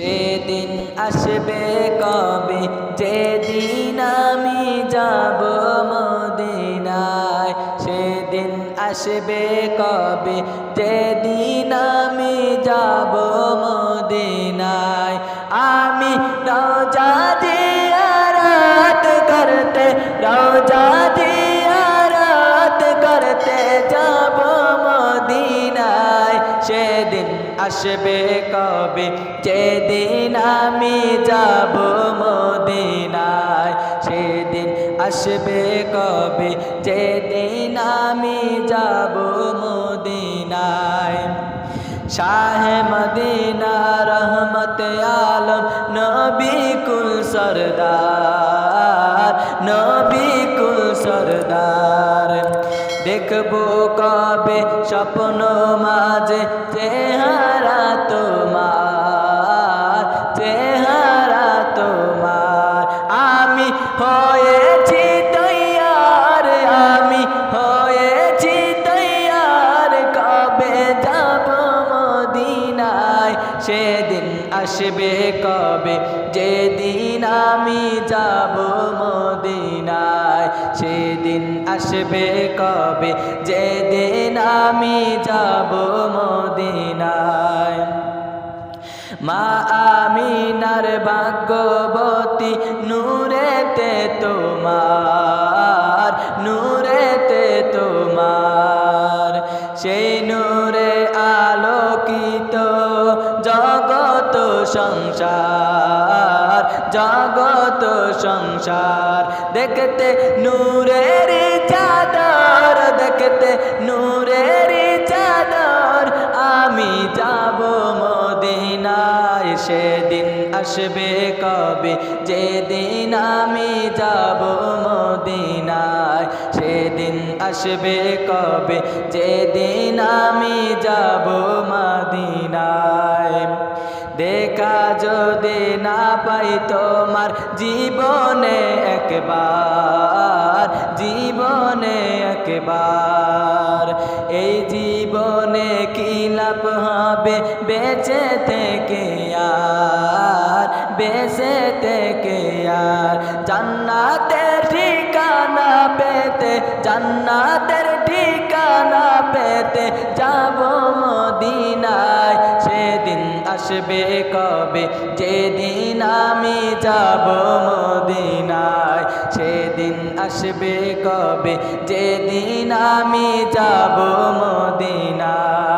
সেদিন আসবে কবে যেদিন আমি যাব মদিনায়, সেদিন আসবে কবে যেদিন আমি যাব মদিনায়। আমি রওজা জিয়ারত করতে, রওজা জিয়ারত করতে যাব মদিনায়। সেদিন আসবে কবে যেদিন আমি যাব মদিনায়, সেদিন আসবে কবে যেদিন আমি যাব মদিনায়। শাহে মদিনা রহমত আলম নবী কুল সরদার, নবী কুল সরদার। দেখবো কবে স্বপ্ন মাঝে চেহারা তোমার, চেহারা তোমার। আমি হয়েছি তৈয়ার, আমি হয়েছি তৈয়ার, কবে যাব মদিনায়। সেদিন আসবে কবে যেদিন আমি যাব মদিনায়, সেদিন আসবে কবে যেদিন আমি যাব মদিনায়। মা আমিনার ভাগ্যবতী নূরেতে তোমার, নূরেতে তোমার। সেই নূরে আলোকিত জগত সংসার, জগত সংসার। দেখতে নূরের চাদর, দেখতে নূরের চাদর, আমি যাব মদিনায়। সেদিন আসবে কবে যেদিন আমি যাব মদিনায়, সেদিন আসবে কবে যেদিন আমি যাব মদিনায়। দেখা যদি না পাই তোমার জীবনে একবার, জীবনে একবার। এই জীবনে কি লাভ হবে বেঁচে থেকে আর, বেঁচে থেকে আর। জান্নাতের ঠিকানা পেতে, জান্নাতের ঠিকানা পেতে যাব মদিনায়। সেদিন আসবে কবে যেদিন আমি যাব মদিনায়, সেদিন আসবে কবে যেদিন আমি যাব মদিনায়।